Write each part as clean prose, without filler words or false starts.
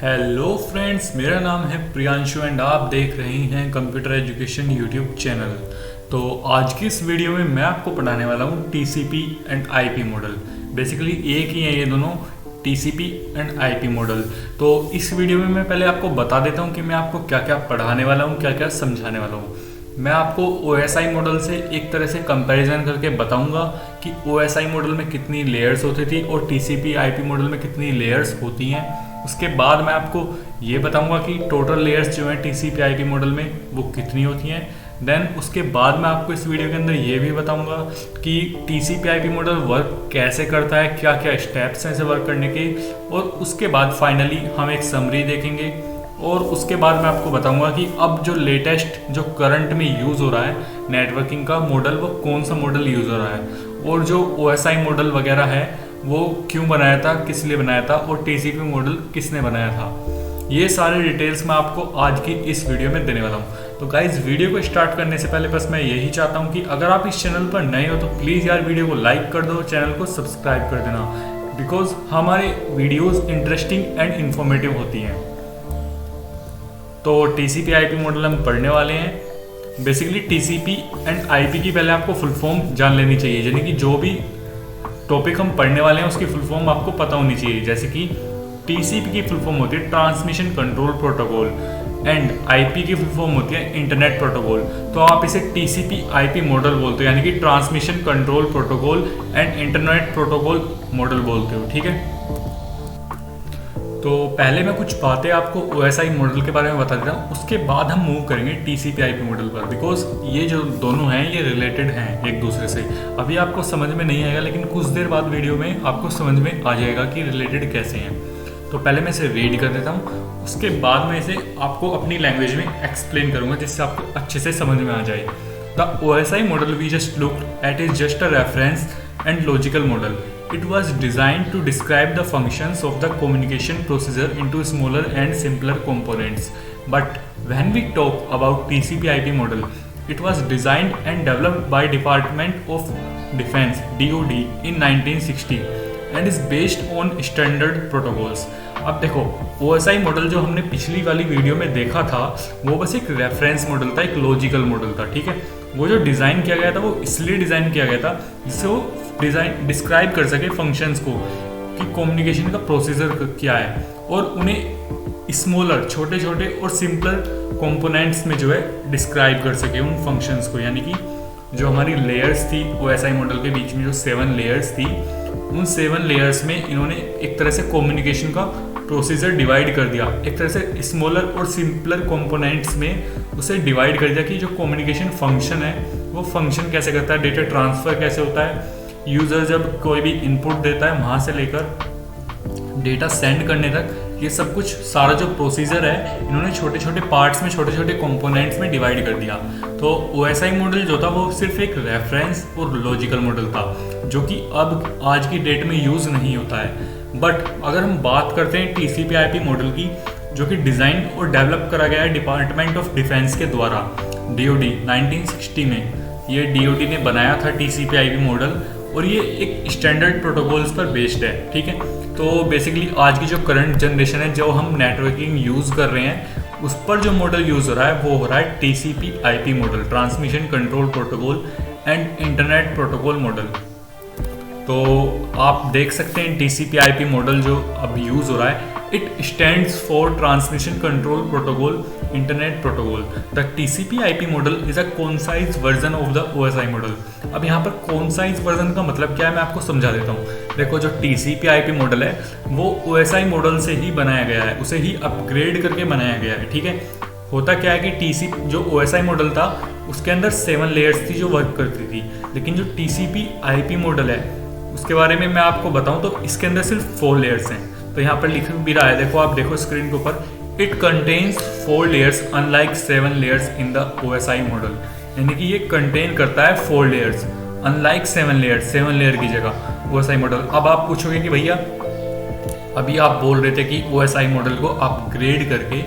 Hello friends, मेरा नाम है प्रियांशु एंड आप देख रहे हैं कंप्यूटर एजुकेशन यूट्यूब चैनल। तो आज की इस वीडियो में मैं आपको पढ़ाने वाला हूँ TCP and IP model. Basically एक ही है ये दोनों, टीसीपी एंड आईपी मॉडल। तो इस वीडियो में मैं पहले आपको बता देता हूँ कि मैं आपको क्या क्या पढ़ाने वाला हूँ, क्या क्या समझाने वाला हूँ। मैं आपको OSI मॉडल से एक तरह से कंपैरिजन करके बताऊंगा कि OSI मॉडल में कितनी लेयर्स होती थी और TCP IP मॉडल में कितनी लेयर्स होती हैं। उसके बाद मैं आपको ये बताऊंगा कि टोटल लेयर्स जो हैं TCP IP मॉडल में वो कितनी होती हैं। देन उसके बाद मैं आपको इस वीडियो के अंदर ये भी बताऊंगा कि TCP IP मॉडल वर्क कैसे करता है, क्या क्या स्टेप्स हैं इसे वर्क करने के। और उसके बाद फाइनली हम एक समरी देखेंगे और उसके बाद मैं आपको बताऊंगा कि अब जो लेटेस्ट जो करंट में यूज़ हो रहा है नेटवर्किंग का मॉडल, वो कौन सा मॉडल यूज़ हो रहा है और जो OSI मॉडल वगैरह है वो क्यों बनाया था, किस लिए बनाया था और TCP मॉडल किसने बनाया था। ये सारे डिटेल्स मैं आपको आज की इस वीडियो में देने वाला हूँ। तो गाइज, वीडियो को स्टार्ट करने से पहले बस मैं यही चाहता हूँ कि अगर आप इस चैनल पर नए हो तो प्लीज़ यार वीडियो को लाइक कर दो, चैनल को सब्सक्राइब कर देना, बिकॉज हमारे वीडियोज़ इंटरेस्टिंग एंड इन्फॉर्मेटिव होती हैं। तो TCP IP मॉडल हम पढ़ने वाले हैं। बेसिकली TCP एंड IP की पहले आपको फुल फॉर्म जान लेनी चाहिए, यानी कि जो भी टॉपिक हम पढ़ने वाले हैं उसकी फुल फॉर्म आपको पता होनी चाहिए। जैसे कि TCP की फुल फॉर्म होती है transmission control protocol and IP की फुल फॉर्म होती है इंटरनेट प्रोटोकॉल। तो आप इसे TCP IP मॉडल बोलते हो, यानी कि transmission control protocol and internet protocol model बोलते हो, ठीक है। तो पहले मैं कुछ बातें आपको OSI मॉडल के बारे में बता देता हूँ, उसके बाद हम मूव करेंगे TCP IP मॉडल पर, बिकॉज ये जो दोनों हैं ये रिलेटेड हैं एक दूसरे से। अभी आपको समझ में नहीं आएगा, लेकिन कुछ देर बाद वीडियो में आपको समझ में आ जाएगा कि रिलेटेड कैसे हैं। तो पहले मैं इसे रीड कर देता हूँ, उसके बाद मैं इसे आपको अपनी लैंग्वेज में एक्सप्लेन करूँगा जिससे आपको अच्छे से समझ में आ जाए। The OSI model we just looked at is just a reference and logical model. It was designed to describe the functions of the communication procedure into smaller and simpler components. But when we talk about TCP/IP model, it was designed and developed by Department of Defense (DoD) in 1960 and is based on standard protocols. अब देखो, OSI model जो हमने पिछली वाली video में देखा था वो बस एक रेफरेंस मॉडल था, एक लॉजिकल मॉडल था, ठीक है। वो जो डिज़ाइन किया गया था वो इसलिए डिज़ाइन किया गया था जिससे वो डिस्क्राइब कर सके फंक्शंस को कि कम्युनिकेशन का प्रोसीजर क्या है और उन्हें स्मॉलर, छोटे छोटे और सिंपलर कंपोनेंट्स में जो है डिस्क्राइब कर सके उन फंक्शंस को। यानी कि जो हमारी लेयर्स थी OSI मॉडल के बीच में, जो 7 लेयर्स थी, उन 7 लेयर्स में इन्होंने एक तरह से कम्युनिकेशन का प्रोसीजर डिवाइड कर दिया, एक तरह से स्मॉलर और सिंपलर कंपोनेंट्स में उसे डिवाइड कर दिया कि जो कम्युनिकेशन फंक्शन है वो फंक्शन कैसे करता है, डेटा ट्रांसफ़र कैसे होता है, यूज़र जब कोई भी इनपुट देता है वहाँ से लेकर डेटा सेंड करने तक, ये सब कुछ सारा जो प्रोसीजर है इन्होंने छोटे छोटे पार्ट्स में, छोटे छोटे कंपोनेंट्स में डिवाइड कर दिया। तो OSI मॉडल जो था वो सिर्फ एक रेफरेंस और लॉजिकल मॉडल था जो कि अब आज की डेट में यूज़ नहीं होता है। बट अगर हम बात करते हैं TCP IP मॉडल की, जो कि डिज़ाइन और डेवलप करा गया है डिपार्टमेंट ऑफ डिफेंस के द्वारा, DoD 1960 में ये DoD ने बनाया था TCP IP मॉडल और ये एक स्टैंडर्ड प्रोटोकॉल्स पर बेस्ड है, ठीक है। तो बेसिकली आज की जो करंट जनरेशन है, जो हम नेटवर्किंग यूज़ कर रहे हैं, उस पर जो मॉडल यूज़ हो रहा है वो हो रहा है TCP IP model, transmission control protocol and internet protocol model. तो आप देख सकते हैं TCP IP मॉडल जो अब यूज़ हो रहा है, it stands for transmission control protocol internet protocol. The TCP IP model is a concise version of the OSI model. अब यहाँ पर कॉन्साइज वर्जन का मतलब क्या है, मैं आपको समझा देता हूँ। देखो, जो TCP IP मॉडल है वो OSI मॉडल से ही बनाया गया है, उसे ही अपग्रेड करके बनाया गया है, ठीक है। होता क्या है कि TCP जो OSI मॉडल था उसके अंदर 7 लेयर्स थी जो वर्क करती थी, लेकिन जो TCP IP मॉडल है उसके बारे में मैं आपको बताऊं तो इसके अंदर सिर्फ 4 लेयर्स हैं। तो यहाँ पर लिख भी रहा है, देखो, आप देखो स्क्रीन के ऊपर, it contains 4 layers unlike 7 layers in the OSI model. यानी कि ये कंटेन करता है 4 लेयर्स अनलाइक 7 लेयर्स, 7 लेयर की जगह OSI मॉडल। अब आप पूछोगे कि भैया अभी आप बोल रहे थे कि OSI मॉडल को अपग्रेड करके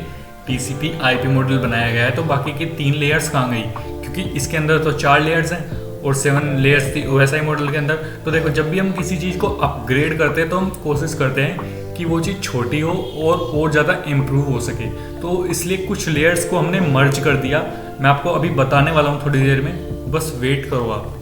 TCP IP मॉडल बनाया गया है, तो बाकी की 3 लेयर्स कहाँ गई? क्योंकि इसके अंदर तो 4 लेयर्स हैं और 7 लेयर्स थी OSI मॉडल के अंदर। तो देखो, जब भी हम किसी चीज़ को अपग्रेड करते हैं तो हम कोशिश करते हैं कि वो चीज़ छोटी हो और ज़्यादा इम्प्रूव हो सके। तो इसलिए कुछ लेयर्स को हमने मर्ज कर दिया। मैं आपको अभी बताने वाला हूँ थोड़ी देर में, बस वेट करो आप।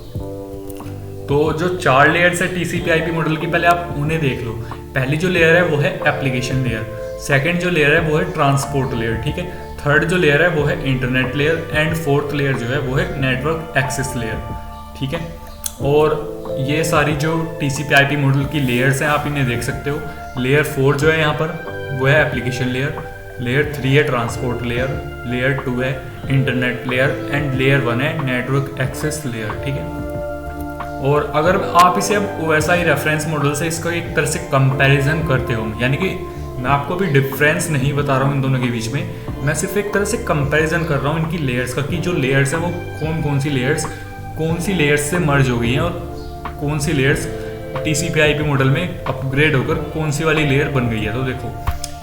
तो जो 4 लेयर्स है TCP/IP मॉडल की, पहले आप उन्हें देख लो। पहली जो लेयर है वो है एप्लीकेशन लेयर, सेकंड जो लेयर है वो है ट्रांसपोर्ट लेयर, ठीक है, थर्ड जो लेयर है वो है internet layer, and fourth layer जो है वो है नेटवर्क एक्सेस लेयर, ठीक है। और ये सारी जो TCP/IP मॉडल की लेयर्स हैं आप इन्हें देख सकते हो। लेयर 4 जो है यहाँ पर वो है एप्लीकेशन लेयर, लेयर 3 है ट्रांसपोर्ट लेयर, लेयर 2 है इंटरनेट लेयर, एंड लेयर 1 है नेटवर्क एक्सेस लेयर, ठीक है। और अगर आप इसे अब OSI रेफरेंस मॉडल से इसका एक तरह से कंपैरिजन करते हो, यानी कि मैं आपको अभी डिफरेंस नहीं बता रहा हूँ इन दोनों के बीच में, मैं सिर्फ एक तरह से कंपैरिजन कर रहा हूँ इनकी लेयर्स का, कि जो लेयर्स है वो कौन सी लेयर्स से मर्ज हो गई हैं और कौन सी लेयर्स TCP/IP मॉडल में अपग्रेड होकर कौन सी वाली लेयर बन गई है। तो देखो,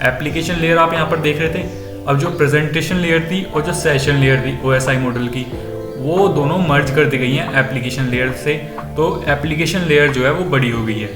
एप्लीकेशन लेयर आप यहाँ पर देख रहे थे। अब जो प्रेजेंटेशन लेयर थी और जो सेशन लेयर थी OSI मॉडल की, वो दोनों मर्ज कर दी गई हैं एप्लीकेशन लेयर से। तो एप्लीकेशन लेयर जो है वो बड़ी हो गई है।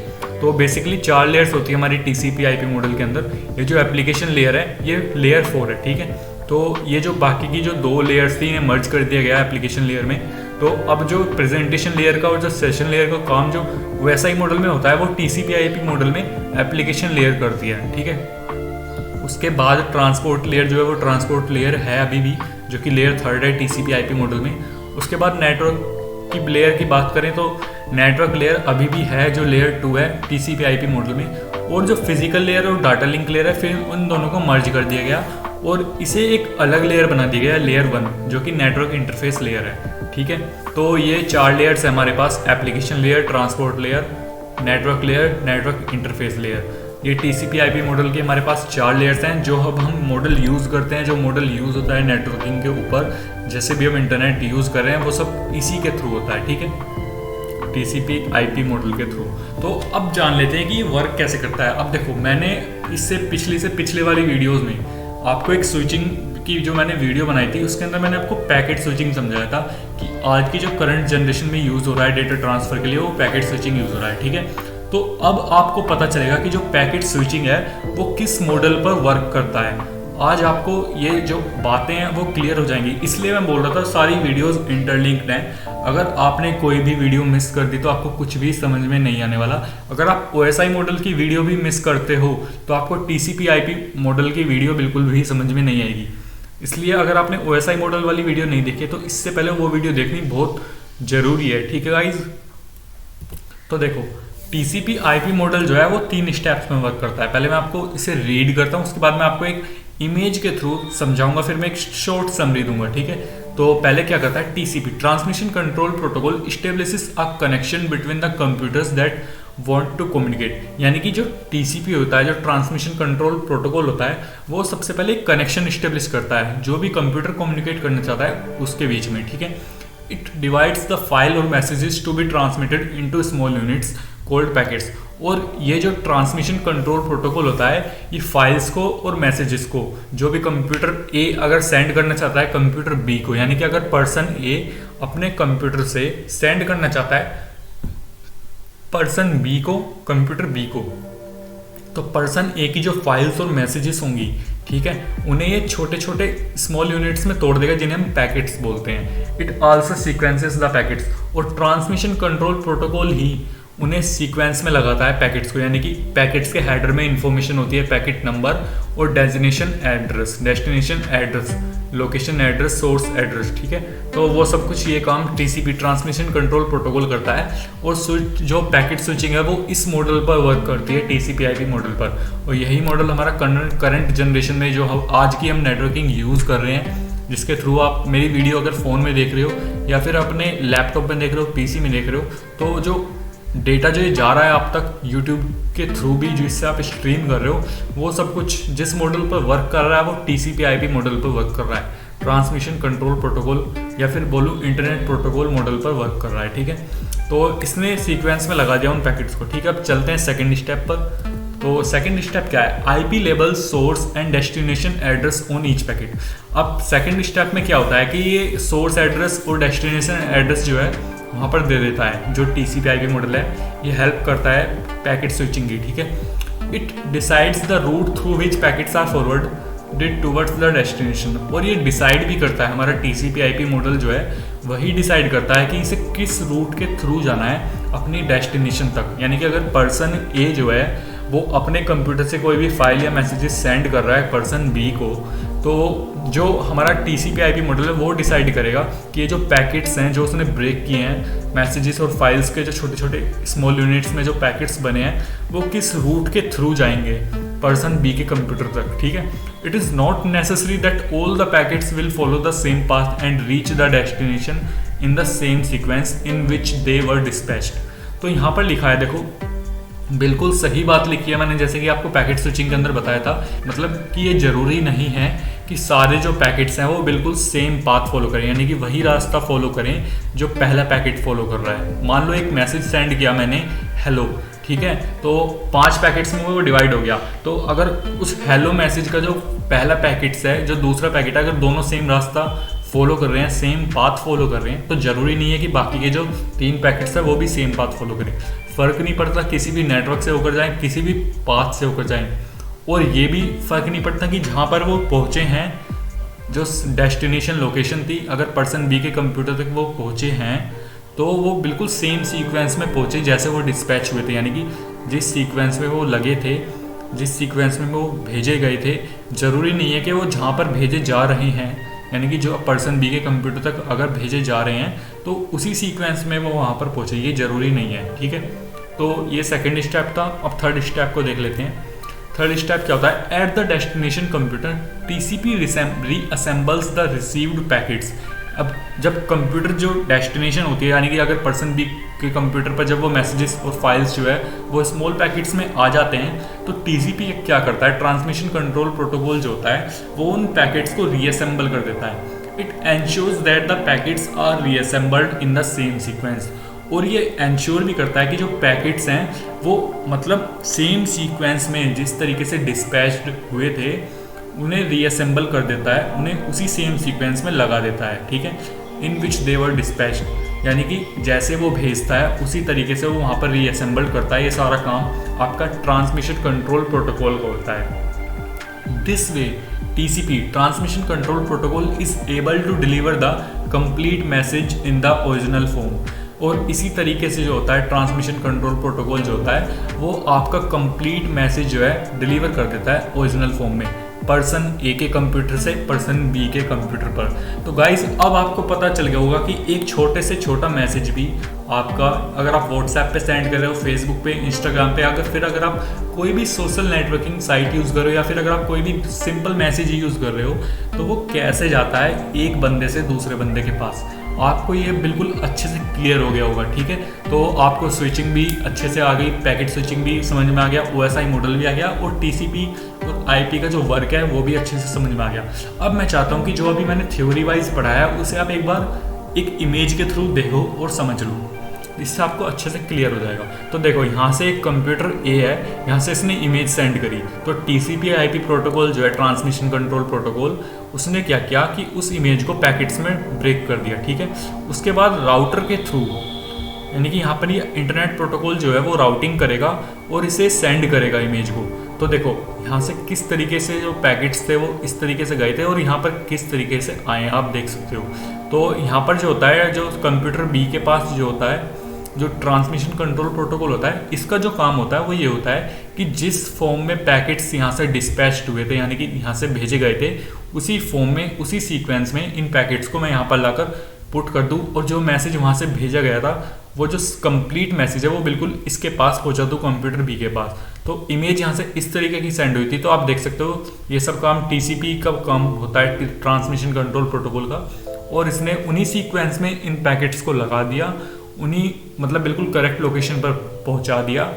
तो बेसिकली 4 लेयर्स होती है हमारी TCP/IP मॉडल के अंदर। ये जो एप्लीकेशन लेयर है ये लेयर 4 है, ठीक है। तो ये जो बाकी की जो 2 लेयर्स थी इन्हें मर्ज कर दिया गया एप्लीकेशन लेयर में। तो अब जो प्रेजेंटेशन लेयर का और जो सेशन लेयर का काम जो OSI मॉडल में होता है वो TCP/IP मॉडल में एप्लीकेशन लेयर करती है, ठीक है। उसके बाद ट्रांसपोर्ट लेयर जो है वो ट्रांसपोर्ट लेयर है अभी भी, जो कि लेयर 3 है TCP/IP मॉडल में। उसके बाद नेटवर्क की लेयर की बात करें तो नेटवर्क लेयर अभी भी है जो लेयर 2 है TCP/IP मॉडल में। और जो फिजिकल लेयर और डाटा लिंक लेयर है, फिर उन दोनों को मर्ज कर दिया गया और इसे एक अलग लेयर बना दिया गया, लेयर 1, जो कि नेटवर्क इंटरफेस लेयर है, ठीक है। तो ये 4 लेयर्स है हमारे पास, application layer, transport layer, network layer, network interface layer. ये TCP/IP मॉडल के हमारे पास 4 लेयर्स हैं जो अब हम मॉडल यूज़ करते हैं। जो मॉडल यूज़ होता है नेटवर्किंग के ऊपर, जैसे भी हम इंटरनेट यूज़ कर रहे हैं वो सब इसी के थ्रू होता है, ठीक है, TCP/IP मॉडल के थ्रू। तो अब जान लेते हैं कि ये वर्क कैसे करता है। अब देखो, मैंने इससे पिछले वाली वीडियोज़ में आपको एक स्विचिंग की जो मैंने वीडियो बनाई थी, उसके अंदर मैंने आपको पैकेट स्विचिंग समझाया था कि आज की जो करंट जनरेशन में यूज़ हो रहा है डेटा ट्रांसफ़र के लिए, वो पैकेट स्विचिंग यूज़ हो रहा है, ठीक है। तो अब आपको पता चलेगा कि जो पैकेट स्विचिंग है वो किस मॉडल पर वर्क करता है। आज आपको ये जो बातें हैं वो क्लियर हो जाएंगी, इसलिए मैं बोल रहा था सारी वीडियोस इंटरलिंक्ड हैं। अगर आपने कोई भी वीडियो मिस कर दी तो आपको कुछ भी समझ में नहीं आने वाला। अगर आप OSI मॉडल की वीडियो भी मिस करते हो तो आपको TCP/IP मॉडल की वीडियो बिल्कुल भी समझ में नहीं आएगी। इसलिए अगर आपने OSI मॉडल वाली वीडियो नहीं देखी तो इससे पहले वो वीडियो देखनी बहुत ज़रूरी है, ठीक है गाइज। तो देखो, TCP/IP मॉडल जो है वो 3 स्टेप्स में वर्क करता है। पहले मैं आपको इसे रीड करता हूँ, उसके बाद मैं आपको एक इमेज के थ्रू समझाऊंगा, फिर मैं एक शॉर्ट समरी दूंगा, ठीक है। तो पहले क्या करता है, TCP transmission control protocol establishes a connection between the computers that want to communicate. यानी कि जो TCP होता है, जो ट्रांसमिशन कंट्रोल प्रोटोकॉल होता है, वो सबसे पहले एक कनेक्शन एस्टेब्लिश करता है जो भी कंप्यूटर कम्युनिकेट करना चाहता है उसके बीच में, ठीक है। इट डिवाइड्स द फाइल और messages to be transmitted into small units called packets. और ये जो ट्रांसमिशन कंट्रोल प्रोटोकॉल होता है, ये फाइल्स को और मैसेजेस को जो भी कंप्यूटर A अगर सेंड करना चाहता है कंप्यूटर B को, यानी कि अगर पर्सन A अपने कंप्यूटर से सेंड करना चाहता है पर्सन B को, कंप्यूटर B को, तो पर्सन A की जो फाइल्स और मैसेजेस होंगी, ठीक है, उन्हें ये छोटे छोटे स्मॉल यूनिट्स में तोड़ देगा जिन्हें हम पैकेट्स बोलते हैं। It also sequences the packets. और ट्रांसमिशन कंट्रोल प्रोटोकॉल ही उन्हें सीक्वेंस में लगाता है पैकेट्स को, यानी कि पैकेट्स के हेडर में इंफॉर्मेशन होती है पैकेट नंबर और destination address, location address, source address, ठीक है। तो वो सब कुछ ये काम TCP ट्रांसमिशन कंट्रोल प्रोटोकॉल करता है। और जो पैकेट स्विचिंग है वो इस मॉडल पर वर्क करती है, TCP/IP मॉडल पर। और यही मॉडल हमारा करंट जनरेशन में जो आज की हम नेटवर्किंग यूज़ कर रहे हैं, जिसके थ्रू आप मेरी वीडियो अगर फ़ोन में देख रहे हो या फिर अपने लैपटॉप में देख रहे हो, PC में देख रहे हो, तो जो डेटा जो ये जा रहा है आप तक YouTube के थ्रू भी, जिससे आप स्ट्रीम कर रहे हो, वो सब कुछ जिस मॉडल पर वर्क कर रहा है वो TCP/IP मॉडल पर वर्क कर रहा है, ट्रांसमिशन कंट्रोल प्रोटोकॉल या फिर बोलूँ इंटरनेट प्रोटोकॉल मॉडल पर वर्क कर रहा है, ठीक है। तो इसने सीक्वेंस में लगा दिया उन पैकेट्स को, ठीक है। अब चलते हैं सेकेंड स्टेप पर। तो सेकेंड स्टेप क्या है, IP label source and destination address on each packet. अब सेकेंड स्टेप में क्या होता है कि ये सोर्स एड्रेस और डेस्टिनेशन एड्रेस जो है वहाँ पर दे देता है। जो TCP/IP मॉडल है ये हेल्प करता है पैकेट स्विचिंग की, ठीक है। It decides the route through which packets are forwarded towards the destination. और ये डिसाइड भी करता है, हमारा TCP/IP मॉडल जो है वही डिसाइड करता है कि इसे किस रूट के थ्रू जाना है अपनी डेस्टिनेशन तक। यानी कि अगर पर्सन A जो है वो अपने कंप्यूटर से कोई भी फाइल या मैसेजेस सेंड कर रहा है पर्सन B को, तो जो हमारा TCP/IP मॉडल है वो डिसाइड करेगा कि ये जो पैकेट्स हैं जो उसने ब्रेक किए हैं, मैसेजेस और फाइल्स के जो छोटे छोटे स्मॉल यूनिट्स में जो पैकेट्स बने हैं वो किस रूट के थ्रू जाएंगे पर्सन B के कंप्यूटर तक। ठीक है, it is not necessary that all the packets will follow the same path and reach the destination in the same sequence in which they were dispatched. तो यहाँ पर लिखा है, देखो बिल्कुल सही बात लिखी है मैंने, जैसे कि आपको पैकेट स्विचिंग के अंदर बताया था। मतलब कि ये जरूरी नहीं है कि सारे जो पैकेट्स हैं वो बिल्कुल सेम पाथ फॉलो करें, यानी कि वही रास्ता फॉलो करें जो पहला पैकेट फॉलो कर रहा है। मान लो एक मैसेज सेंड किया मैंने हेलो, ठीक है, तो 5 पैकेट्स में वो डिवाइड हो गया। तो अगर उस हेलो मैसेज का जो पहला पैकेट्स है जो दूसरा पैकेट है, अगर दोनों सेम रास्ता फॉलो कर रहे हैं, सेम पाथ फॉलो कर रहे हैं, तो जरूरी नहीं है कि बाकी के जो 3 पैकेट्स है वो भी सेम पाथ फॉलो करें। फर्क नहीं पड़ता किसी भी नेटवर्क से होकर जाएं, किसी भी पाथ से होकर जाएं। और ये भी फर्क नहीं पड़ता कि जहाँ पर वो पहुँचे हैं, जो डेस्टिनेशन लोकेशन थी, अगर पर्सन B के कंप्यूटर तक वो पहुँचे हैं तो वो बिल्कुल सेम सीक्वेंस में पहुँचे जैसे वो डिस्पैच हुए थे। यानी कि जिस सीक्वेंस में वो लगे थे, जिस सीक्वेंस में वो भेजे गए थे, ज़रूरी नहीं है कि वो जहाँ पर भेजे जा रहे हैं, यानी कि जो पर्सन B के कंप्यूटर तक अगर भेजे जा रहे हैं तो उसी सीक्वेंस में वो वहाँ पर पहुँचे, ये ज़रूरी नहीं है। ठीक है, तो ये सेकंड स्टेप था। अब थर्ड स्टेप को देख लेते हैं। थर्ड स्टेप क्या होता है? At the destination computer TCP reassembles the received packets. अब जब कंप्यूटर जो डेस्टिनेशन होती है, यानी कि अगर पर्सन B के कंप्यूटर पर जब वो मैसेजेस और फाइल्स जो है वो स्मॉल पैकेट्स में आ जाते हैं, तो TCP क्या करता है, ट्रांसमिशन कंट्रोल प्रोटोकॉल जो होता है वो उन पैकेट्स को रीअसेंबल कर देता है। It ensures that the packets are reassembled in the same sequence. और ये एंश्योर भी करता है कि जो पैकेट्स हैं वो मतलब सेम सीक्वेंस में जिस तरीके से डिस्पैच्ड हुए थे उन्हें रीअसेंबल कर देता है, उन्हें उसी सेम सीक्वेंस में लगा देता है। ठीक है, इन विच दे वर डिस्पैच्ड, यानी कि जैसे वो भेजता है उसी तरीके से वो वहाँ पर रीअसेंबल करता है। ये सारा काम आपका ट्रांसमिशन कंट्रोल प्रोटोकॉल का होता है। This way TCP transmission control protocol is able to deliver the complete message in the original form. और इसी तरीके से जो होता है ट्रांसमिशन कंट्रोल प्रोटोकॉल जो होता है वो आपका कंप्लीट मैसेज जो है डिलीवर कर देता है ओरिजिनल फॉर्म में, पर्सन A के कंप्यूटर से पर्सन B के कंप्यूटर पर। तो गाइस अब आपको पता चल गया होगा कि एक छोटे से छोटा मैसेज भी आपका, अगर आप व्हाट्सएप पे सेंड कर रहे हो, फेसबुक पे, इंस्टाग्राम पे, अगर आप कोई भी सोशल नेटवर्किंग साइट यूज़ कर रहे हो या फिर अगर आप कोई भी सिंपल मैसेज यूज़ कर रहे हो, तो वो कैसे जाता है एक बंदे से दूसरे बंदे के पास, आपको ये बिल्कुल अच्छे से क्लियर हो गया होगा। ठीक है, तो आपको स्विचिंग भी अच्छे से आ गई, पैकेट स्विचिंग भी समझ में आ गया, OSI मॉडल भी आ गया और TCP और IP का जो वर्क है वो भी अच्छे से समझ में आ गया। अब मैं चाहता हूँ कि जो अभी मैंने थ्योरी वाइज पढ़ाया उसे आप एक बार एक इमेज के थ्रू देखो और समझ लो, इससे आपको अच्छे से क्लियर हो जाएगा। तो देखो यहाँ से एक कंप्यूटर A है, यहाँ से इसने इमेज सेंड करी, तो TCP/IP प्रोटोकॉल जो है ट्रांसमिशन कंट्रोल प्रोटोकॉल, उसने क्या किया कि उस इमेज को पैकेट्स में ब्रेक कर दिया। ठीक है, उसके बाद राउटर के थ्रू, यानी कि यहाँ पर ये इंटरनेट प्रोटोकॉल जो है वो राउटिंग करेगा और इसे सेंड करेगा इमेज को। तो देखो यहाँ से किस तरीके से जो पैकेट्स थे वो इस तरीके से गए थे और यहाँ पर किस तरीके से आए आप देख सकते हो। तो यहाँ पर जो होता है, जो कंप्यूटर B के पास जो होता है, जो ट्रांसमिशन कंट्रोल प्रोटोकॉल होता है, इसका जो काम होता है वो ये होता है कि जिस फॉर्म में पैकेट्स यहाँ से डिस्पैच्ड हुए थे, यानी कि यहाँ से भेजे गए थे, उसी फॉर्म में उसी सीक्वेंस में इन पैकेट्स को मैं यहाँ पर लाकर पुट कर दूँ और जो मैसेज वहाँ से भेजा गया था वो जो कंप्लीट मैसेज है वो बिल्कुल इसके पास पहुँचा दूँ, कंप्यूटर B के पास। तो इमेज यहाँ से इस तरीके की सेंड हुई थी। तो आप देख सकते हो ये सब काम TCP का काम होता है, ट्रांसमिशन कंट्रोल प्रोटोकॉल का, और इसने उन्हीं सीक्वेंस में इन पैकेट्स को लगा दिया, उन्हीं मतलब बिल्कुल करेक्ट लोकेशन पर पहुंचा दिया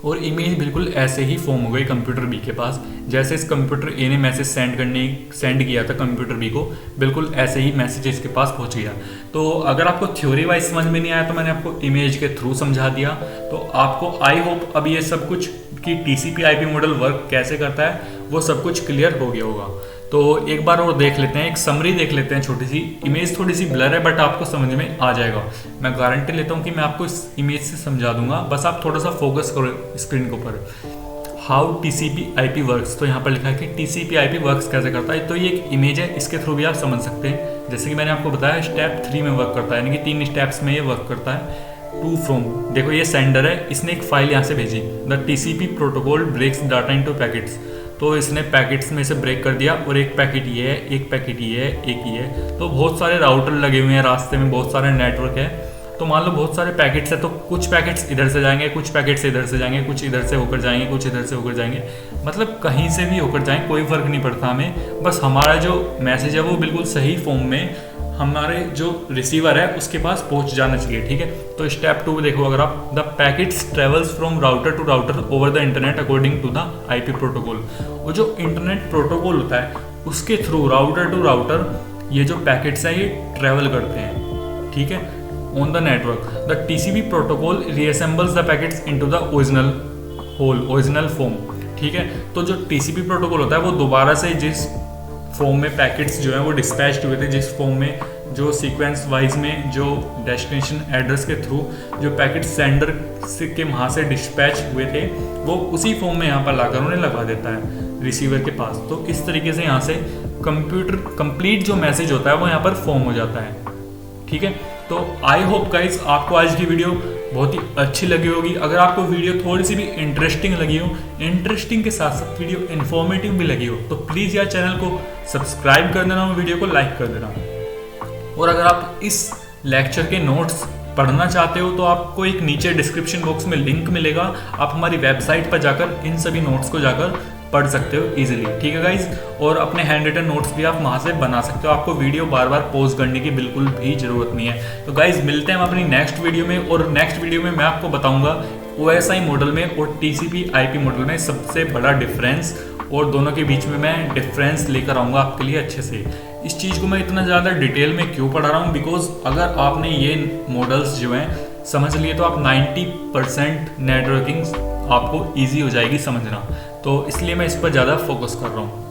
और इमेज बिल्कुल ऐसे ही फॉर्म हो गई कंप्यूटर B के पास। जैसे इस कंप्यूटर A ने मैसेज सेंड किया था कंप्यूटर B को, बिल्कुल ऐसे ही मैसेज इसके पास पहुंच गया। तो अगर आपको थ्योरी वाइज समझ में नहीं आया तो मैंने आपको इमेज के थ्रू समझा दिया। तो आपको आई होप अब ये सब कुछ कि TCP/IP मॉडल वर्क कैसे करता है वो सब कुछ क्लियर हो गया होगा। तो एक बार और देख लेते हैं, एक समरी देख लेते हैं छोटी सी। इमेज थोड़ी सी ब्लर है बट आपको समझ में आ जाएगा, मैं गारंटी लेता हूँ कि मैं आपको इस इमेज से समझा दूंगा, बस आप थोड़ा सा फोकस करो स्क्रीन के ऊपर। How TCP/IP works. तो यहाँ पर लिखा है कि TCP/IP वर्क्स कैसे करता है। तो ये एक इमेज है, इसके थ्रू भी आप समझ सकते हैं। जैसे कि मैंने आपको बताया स्टेप 3 में वर्क करता है, यानी कि 3 स्टेप्स में ये वर्क करता है। टू फ्रॉम, देखो ये सेंडर है, इसने एक फाइल यहाँ से भेजी, the TCP protocol breaks data into packets. तो इसने पैकेट्स में से ब्रेक कर दिया, और एक पैकेट ये है, एक पैकेट ये है, एक ये है। तो बहुत सारे राउटर लगे हुए हैं रास्ते में, बहुत सारे नेटवर्क है। तो मान लो बहुत सारे पैकेट्स है, तो कुछ पैकेट्स इधर से जाएंगे, कुछ पैकेट्स इधर से जाएंगे, कुछ इधर से होकर जाएंगे, कुछ इधर से होकर जाएंगे। मतलब कहीं से भी होकर जाएंगे, कोई फर्क नहीं पड़ता हमें। बस हमारा जो मैसेज है वो बिल्कुल सही फॉर्म में हमारे जो रिसीवर है उसके पास पहुंच जाना चाहिए, ठीक है। तो स्टेप 2 देखो अगर आप, the packets travels from router to router over the internet according to the IP protocol. वो जो इंटरनेट प्रोटोकॉल होता है उसके थ्रू राउटर टू राउटर ये जो पैकेट्स हैं ये ट्रेवल करते हैं, ठीक है, on the network. The TCP protocol reassembles the packets into the original form, ठीक है। तो जो TCP प्रोटोकॉल होता है वो दोबारा से जिस फॉर्म में पैकेट्स जो है वो डिस्पैच हुए थे, जिस फॉर्म में जो सीक्वेंस वाइज में जो डेस्टिनेशन एड्रेस के थ्रू जो पैकेट सेंडर के वहाँ से डिस्पैच हुए थे, वो उसी फॉर्म में यहाँ पर लाकर उन्हें लगा देता है रिसीवर के पास। तो इस तरीके से यहाँ से कंप्लीट जो मैसेज होता है वो यहाँ पर फॉर्म हो जाता है, ठीक है। तो आई होप गाइस आपको आज की वीडियो बहुत ही अच्छी लगी होगी। अगर आपको वीडियो थोड़ी सी भी इंटरेस्टिंग लगी हो, इंटरेस्टिंग के साथ साथ वीडियो इन्फॉर्मेटिव भी लगी हो, तो प्लीज़ यार चैनल को सब्सक्राइब कर देना और वीडियो को लाइक कर देना। और अगर आप इस लेक्चर के नोट्स पढ़ना चाहते हो तो आपको एक नीचे डिस्क्रिप्शन बॉक्स में लिंक मिलेगा, आप हमारी वेबसाइट पर जाकर इन सभी नोट्स को जाकर पढ़ सकते हो इजीली, ठीक है गाइज। और अपने हैंड रिटन नोट्स भी आप वहाँ से बना सकते हो, आपको वीडियो बार बार पॉज करने की बिल्कुल भी ज़रूरत नहीं है। तो गाइज मिलते हैं हम अपनी नेक्स्ट वीडियो में, और नेक्स्ट वीडियो में मैं आपको बताऊंगा OSI मॉडल में और TCP/IP मॉडल में सबसे बड़ा डिफरेंस, और दोनों के बीच में मैं डिफरेंस लेकर आऊँगा आपके लिए अच्छे से। इस चीज़ को मैं इतना ज़्यादा डिटेल में क्यों पढ़ा रहा हूँ, बिकॉज अगर आपने ये मॉडल्स जो हैं समझ लिए तो आप 90% नेटवर्किंग आपको ईजी हो जाएगी समझना। तो इसलिए मैं इस पर ज़्यादा फोकस कर रहा हूँ।